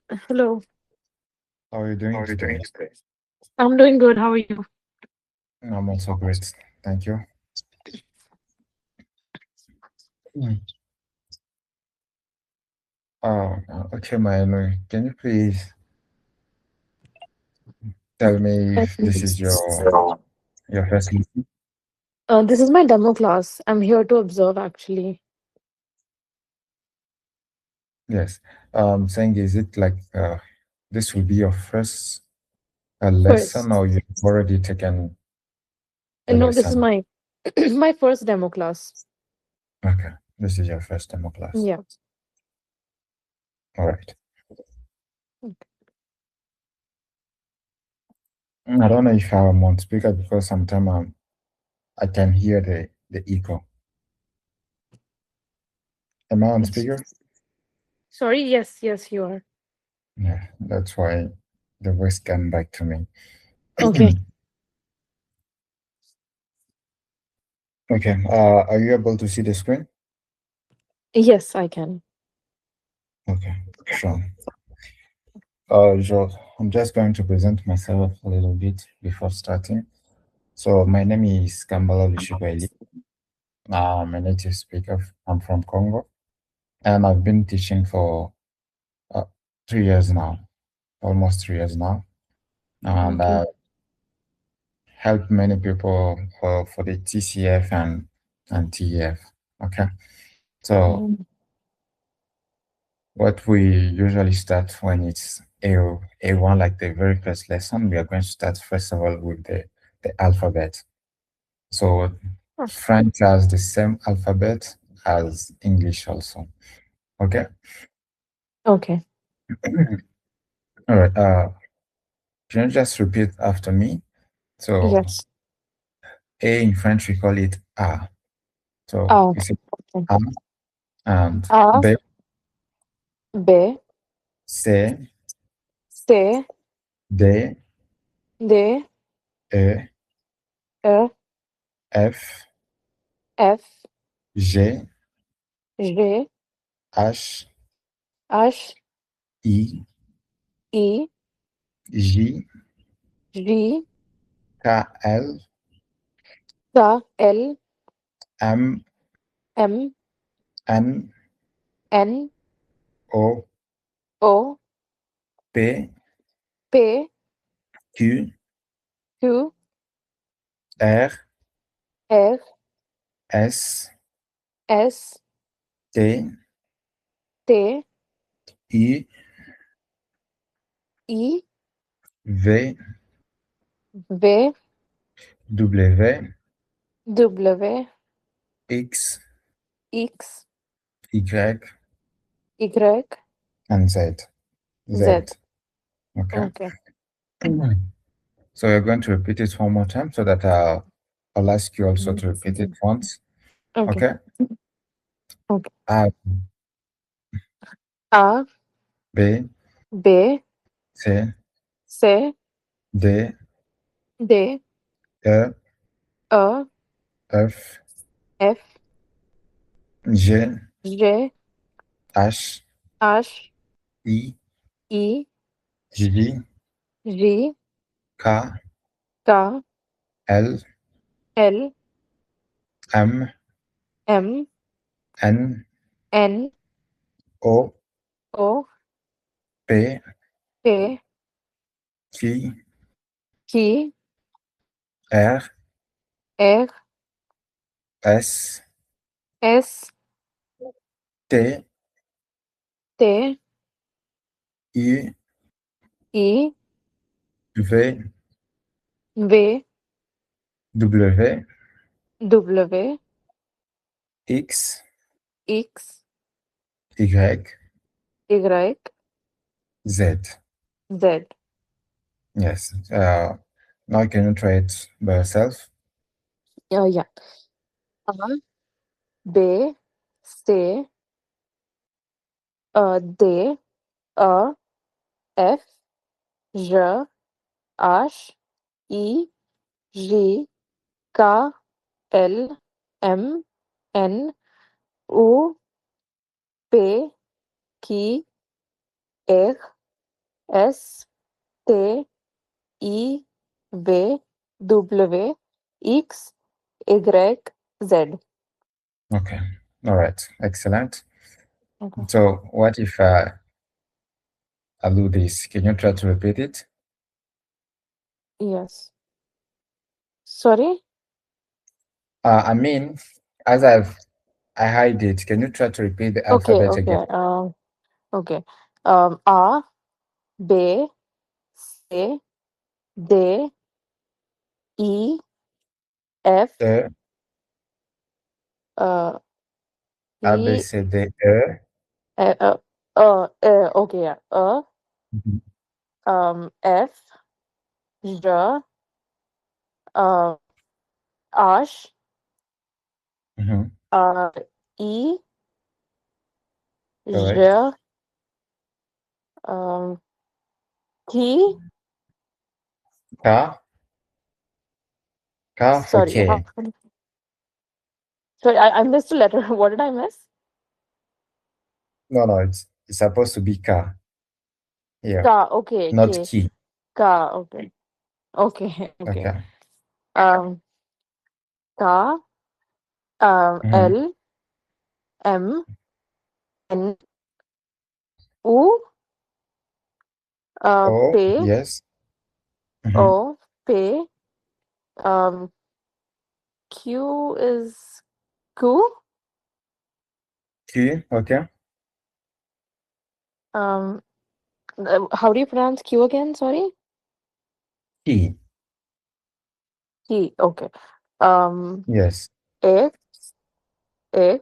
Hello. How are you How doing are you doing today? today? I'm doing good. How are you? I'm also great. Thank you. Mm. Okay, Mayano, can you please tell me if this is your first lesson? This is my demo class. I'm here to observe actually. Yes. Saying is it like this will be your first lesson First. or you've already taken the No, this is lesson? my my first demo class. Okay, this is your first demo class. Yeah. All right. Okay. I don't know if I'm on speaker because sometimes I can hear the echo. Am I on speaker? Sorry. Yes, you are. Yeah, that's why the voice came back to me. Okay. Okay. Are you able to see the screen? Yes, I can. Okay, sure. I'm just going to present myself a little bit before starting. So my name is Kambala Lushibaili. I'm a native speaker. I'm from Congo, and I've been teaching for uh, 3 years now, almost 3 years now, and Okay. helped many people for the TCF and TEF. Okay, so Mhm. what we usually start when it's A1, like the very first lesson, we are going to start first of all with the alphabet. So Oh, French has the same alphabet as English also. Okay. okay. All right. Can you just repeat after me? So Yes. A in French we call it A. So Ah, you say okay. A and A, B, B, C, C, D, D, E, E, F, F, G, G, H, H, I, I, J, J, K, L, K, L, M, M, N, N, O, O, P, P, Q, Q, R, R, S, S, T, T, I, I, V, V, W, W, X, X, Y, Y, and Z. Z. Z. Okay. Okay. So you're going to repeat it one more time so that I'll ask you also to repeat it once. Okay. Okay. Okay. A, A, B, B, C, C, D, D, E, E, F, F, G, G, H, H, I, I, J, J, K, K, L, L, M, M, N, N, O, O, P, P, Q, Q, R, R, S, S, T, T, I, I, V, V, W, W, X, X, Y, Y, Z. Z. Yes. Now can you try it by yourself? Yeah. A, B, C, D, E, F, J, H, I, J, K, L, M, N, O, P, Q, R, S T E V W X Y Z. Okay. All right. Excellent. Okay. So what if I do this? Can you try to repeat it? Yes. Sorry? I mean, as I hide it, can you try to repeat the Okay, alphabet again? okay. Okay. A B C D E F E, uh A, B, E C, D, E. okay, yeah. Mhm. F J uh Ash Mhm. uh E Correct. J um T K, K for sorry, K. sorry, I missed a letter. What did I miss? No, no, it's supposed to be K K, here, okay, not K, key. K, okay, okay, okay. Okay. Um, K, Mhm. L, M, N, U, O, P, yes. Mhm. O, P, um, Q is Q, Q, okay. um, how do you pronounce Q again? Sorry, T, T, okay. Um, yes. A, A,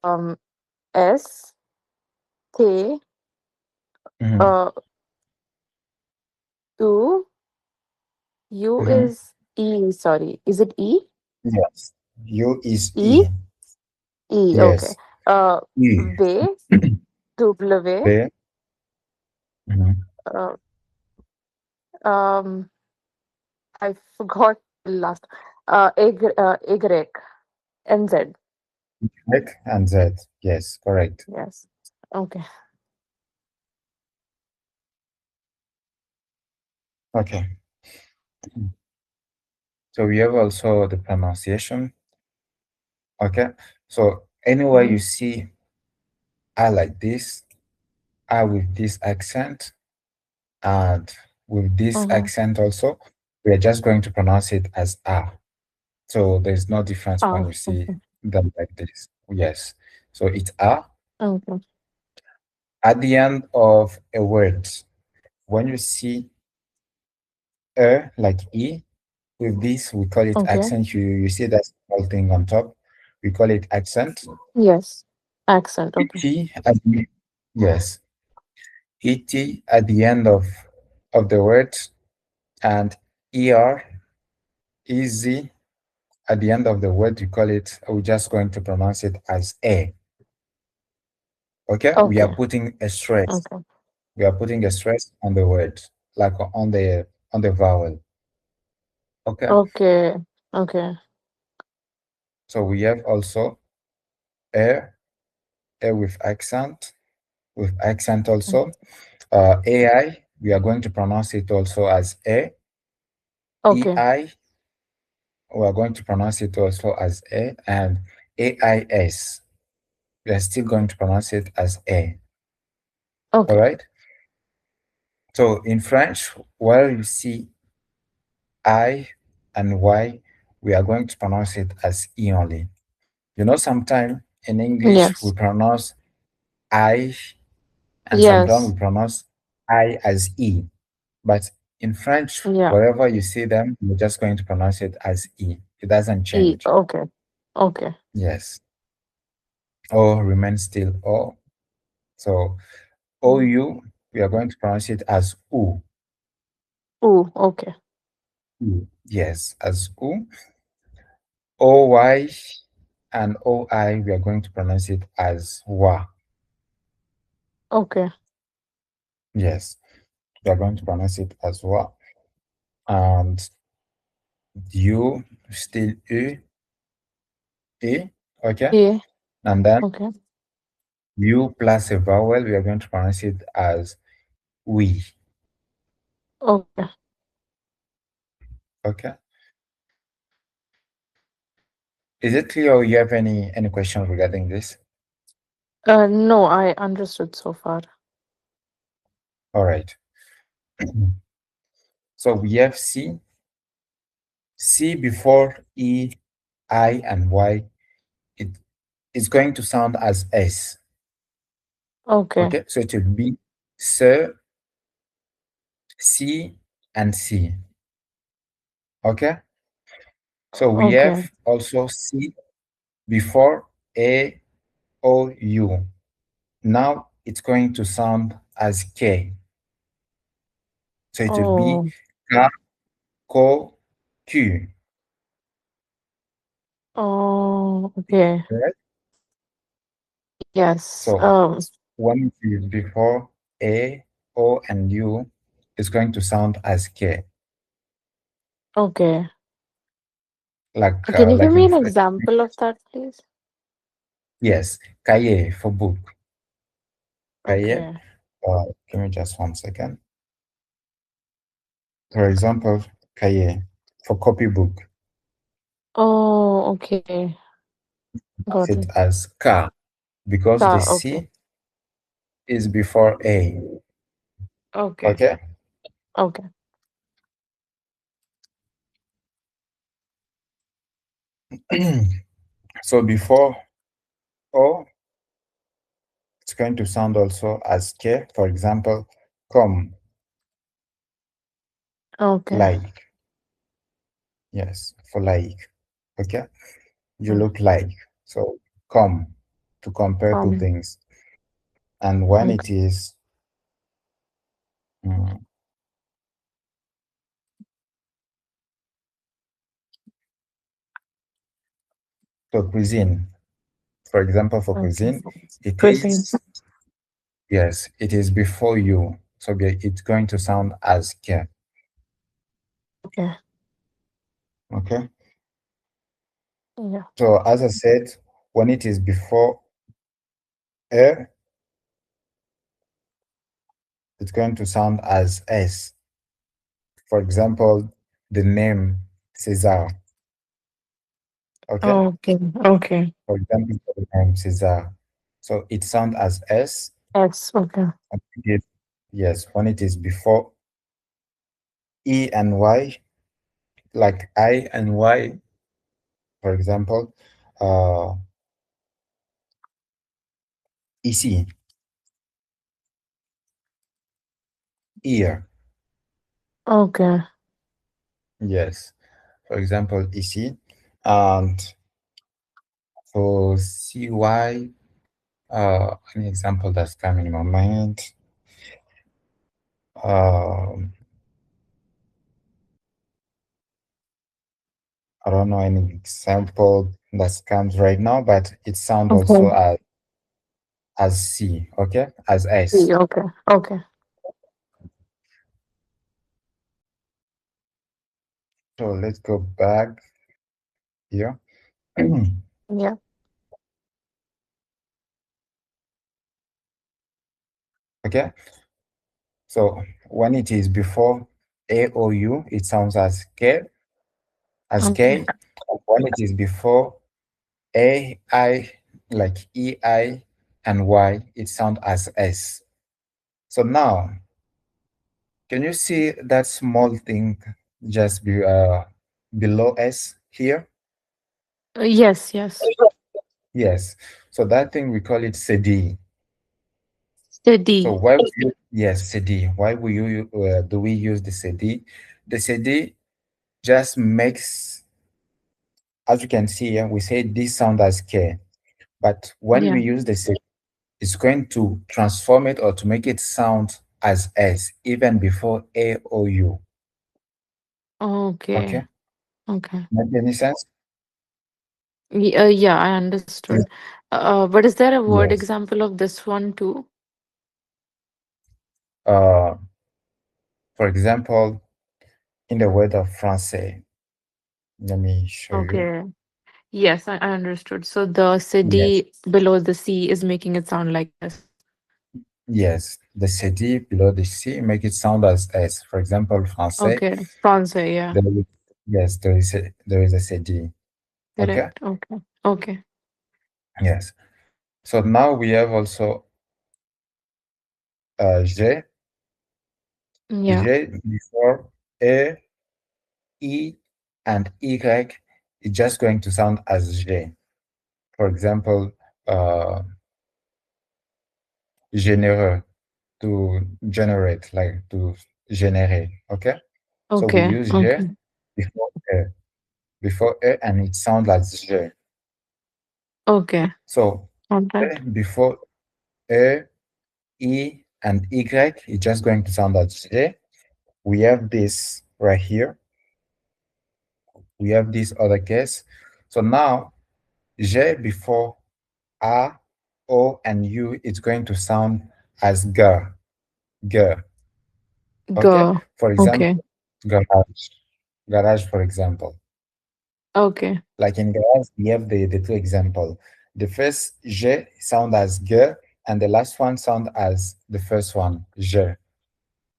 um, S, T, Mhm. uh, U, U Mhm. is E, sorry, is it E? Yes. U is E, E. E, okay. Yes. E. V, W, B. Mhm. uh, um, I forgot the last, Y, and Z. X and Z. Yes, correct. Yes. Okay. Okay. So we have also the pronunciation. Okay. So anywhere Mm-hmm. you see I like this, I with this accent, and with this Mm-hmm. accent also, we are just going to pronounce it as A. So there's no difference when Ah, you see okay. them like this. Yes. So it's A. Okay. At the end of a word, when you see like E, with this, we call it Okay. accent. You see that small thing on top, we call it accent. Yes. Accent. Okay. Et at the, yes, et at the end of the word, and er, easy at the end of the word, we call it, we're just going to pronounce it as a. Okay, we are Okay. putting a stress. Okay. We are putting a stress on the word, like on the vowel. Okay, Okay. Okay. so we have also a with accent also. AI, we are going to pronounce it also as a. Okay. EI, we are going to pronounce it also as a, and AIS, we are still going to pronounce it as a. All Okay. right. So in French, where you see I and Y, we are going to pronounce it as E only. You know, sometimes in English we Yes. pronounce I, and sometimes Yes. we pronounce I as E. But in French, Yeah. wherever you see them, you're just going to pronounce it as E. It doesn't E. change. Okay. Okay. Yes. O remains still O. So Mm. OU, we are going to pronounce it as U. Ooh. Okay. U. Yes, as U. OY and OI, we are going to pronounce it as WA. Okay. Yes, we are going to pronounce it as WA. And U, still U, E, okay? E. And then Okay. U plus a vowel, we are going to pronounce it as we. Okay. Okay. Is it clear or you have any question regarding this? No, I understood so far. All right. So we have C. C before E, I, and Y. It is going to sound as S. Okay. Okay. So it will be S, C, and C. Okay. So we Okay. have also C before A, O, U. Now it's going to sound as K. So it will be Oh. K, Ko, Q. Oh. Okay. Right? Yes. So when it is before A, O, and U, it's going to sound as K. Okay. Like Can you give me in an example of that, please? yes, cahier for book. Cahier. Okay. Give me just 1 second. For example, cahier for copybook. Oh, okay. Got It it. as K because the Okay. C is before A. Okay. Okay. Okay. So before O, it's going to sound also as K. For example, come, Okay. like. Yes, for like. Okay. You Yeah. look like. So come to compare two Um. things. And when Okay. it is mm, so cuisine, for example, for Okay. cuisine, it Cuisine. is yes, it is before you. So it's going to sound as K. Okay. Okay. Yeah. So as I said, when it is before E, it's going to sound as S. For example, the name César. Okay. Okay. Okay. For example, the name César. So it sounds as S. Yes. Okay. And yes, when it is before E and Y, like I and Y, for example, ici, ear. Okay. Yes, for example, ici. And for CY, an example that's coming in my mind. Um, I don't know any example that comes right now, but it sounds also Okay. as C, okay, as S. Okay. Okay. So let's go back here. Yeah. Okay, so when it is before A O U, it sounds as K, as Okay. K. When it is before A I, like E I and Y, it sounds as S. So now, can you see that small thing just below S here? Yes. Yes. Yes. So that thing we call it CD. So Steady. why would you, yes, CD. Why do we use the CD? The CD just makes, as you can see here, we say this sound as K. But when Yeah. we use the CD, it's going to transform it or to make it sound as S, even before A or U. Okay. Okay? Okay. Make any sense? Yeah, I understood. But is there a word Yes. example of this one too? Uh, for example, in the word of Francais, let me show you. Okay. Yes, I understood. So the Yes. city below the sea is making it sound like this. Yes. the CD below the C, make it sound as S. For example, Français. Okay. Francais, yeah. There is, yes, there is a CD. Okay. Correct. Okay. Okay. Yes. So now we have also G. Yeah. G before A, E, and Y is just going to sound as G. For example, généreux, to generate, like to generate. Okay. So we Okay. use G Okay. before A, and it sounds like G. Okay. So All right. before A, E, and Y, it's just going to sound like G. We have this right here. We have this other case. So now G before A, O, and U, it's going to sound as G. G. Okay. Go. For Okay. example, garage. Garage, for example. Okay. Like in garage, we have the two example. The first G sound as G, and the last one sound as the first one, G.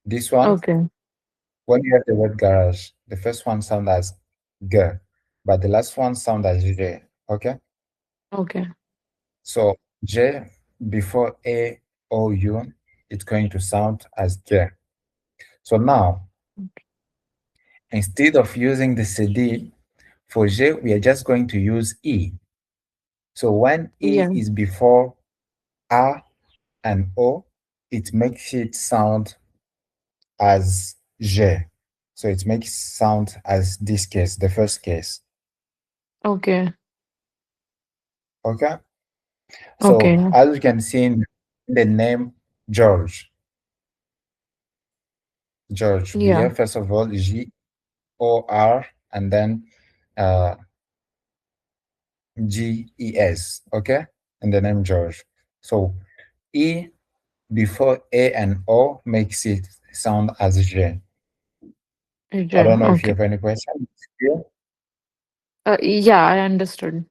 This one, Okay. when you have the word garage, the first one sound as G, but the last one sound as G. Okay? Okay. So J before A, O, U, it's going to sound as G. So now, instead of using the CD, for J, we are just going to use E. So when E Yeah. is before A and O, it makes it sound as J. So it makes sound as this case, the first case. Okay. Okay? So Okay. as you can see in the name George, we Yeah. have first of all G-O-R and then uh, G-E-S, okay? In the name George. So E before A and O makes it sound as J. I Yeah. don't know if you Okay. have any questions here. Yeah, I understood.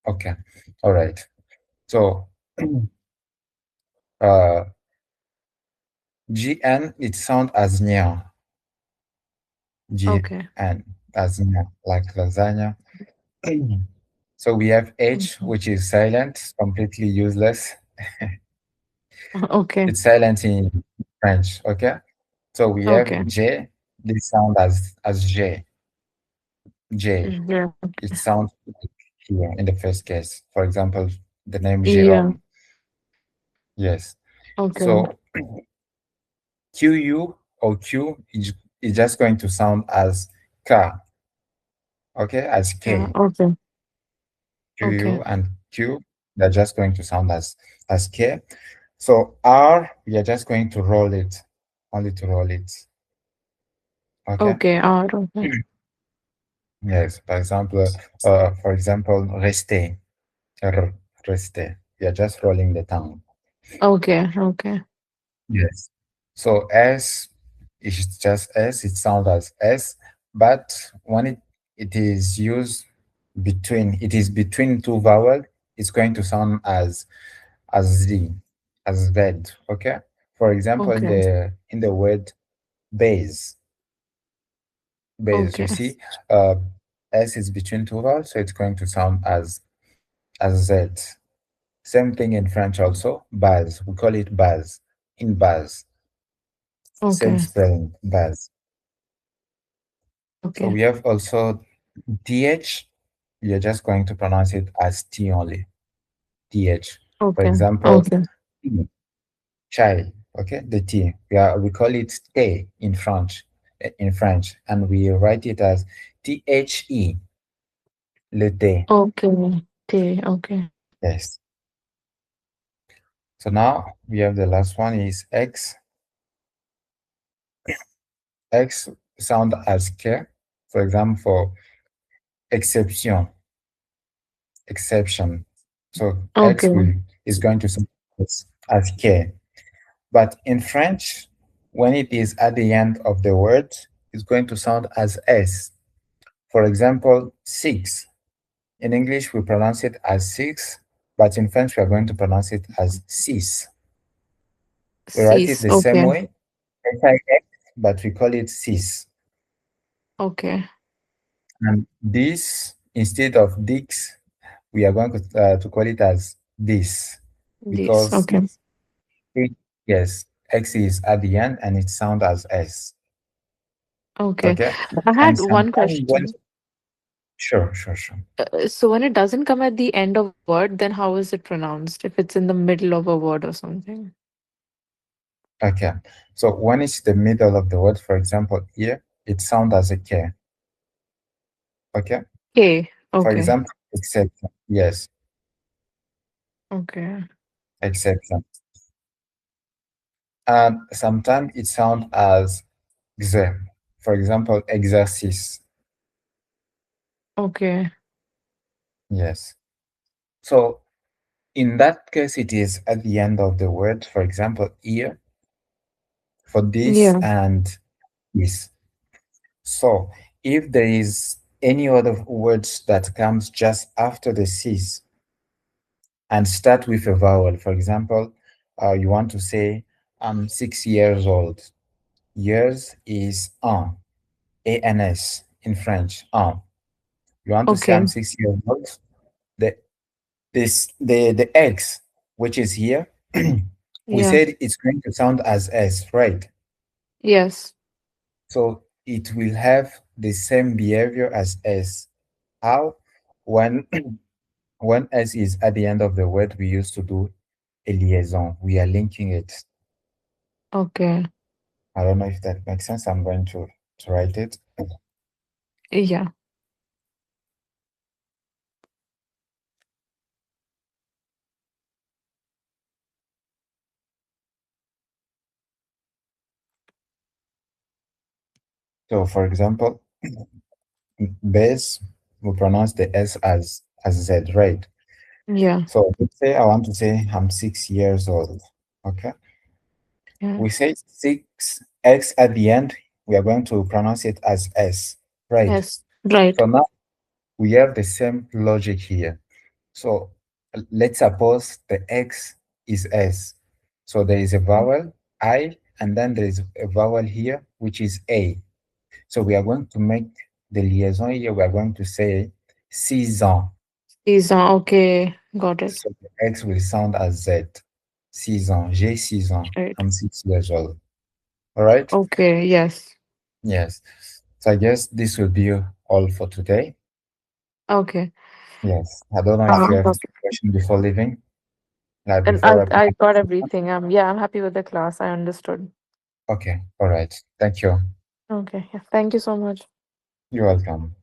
Okay, all right. So uh, GN, it sounds as near. Okay. GN, as near, like lasagna. So we have H, Mhm. which is silent, completely useless. Okay. It's silent in French, okay? So we Okay. have J, this sound as J. J. Yeah. It sounds like here in the first case. For example, the name Yeah. Jérôme. Yes. Okay. So QU or Q is just going to sound as K, okay, as Yeah. K. Okay. QU Okay. and Q, they're just going to sound as K. So R, we are just going to roll it, only to roll it. Okay. Okay. All right. Yes. For example, rester, rester. We are just rolling the tongue. Okay. Okay. Yes. So S is just S. It sounds as S, but when it is used it is between two vowels, it's going to sound as Z, as Z. Okay. For example, in Okay. the word base, Okay. you see, uh, S is between two vowels, so it's going to sound as Z. Same thing in French also. Base, we call it base. In base, same Okay. spelling, base. So Okay. we have also TH. You're just going to pronounce it as T only. TH. For Okay. example, Okay. T, chai. Okay, the T. We call it T in French. And we write it as THE. Le T. Okay. Okay. Yes. So now we have the last one is X. X sound as K. For example, for exception. Exception. So X Okay. is going to sound as K. But in French, when it is at the end of the word, it's going to sound as S. For example, six. In English, we pronounce it as six, but in French, we are going to pronounce it as six. We write it Cs. the same Okay. way, SIX, but we call it cis. Okay. And this, instead of dix, we are going to call it as this These. because Okay. it, yes, X is at the end and it sounds as S. Okay. Okay. I And had one sometimes when, question. sure, sure, sure. So when it doesn't come at the end of a word, then how is it pronounced? If it's in the middle of a word or something. Okay. So when it's the middle of the word, for example, here, it sounds as a K. Okay. K. For Okay. example, exception. Yes, Okay. exception. And sometimes it sounds as X. For example, exercise. Okay. Yes. So in that case, it is at the end of the word. For example, here for this Yeah. and this. So if there is any other words that comes just after the cis and start with a vowel, for example, you want to say, I'm 6 years old. Years is un, ans in French, un. You want to say Okay. I'm 6 years old. The the X, which is here, we Yeah. said it's going to sound as S, right? Yes. So it will have the same behavior as S. How? When when S is at the end of the word, we used to do a liaison. We are linking it. Okay. I don't know if that makes sense. I'm going to write it. Yeah. So for example, base, we pronounce the S as Z, right? Yeah. So let's say I want to say I'm 6 years old. Okay. Yeah. We say six X at the end, we are going to pronounce it as S, right? Yes. Right. So now we have the same logic here. So let's suppose the X is S. So there is a vowel I, and then there is a vowel here, which is A. So we are going to make the liaison here. We are going to say 6 ans. These are okay. Got it. So the X will sound as Z. 6 ans. J'ai 6 ans. Right. I'm 6 years old. All right? Okay. Yes. Yes. So I guess this will be all for today. Okay. Yes. I don't know if you have Um, any question before leaving, like and before wrapping I up. got everything. Yeah, I'm happy with the class. I understood. Okay. All right. Thank you. Okay. Yeah. Thank you so much. You're welcome.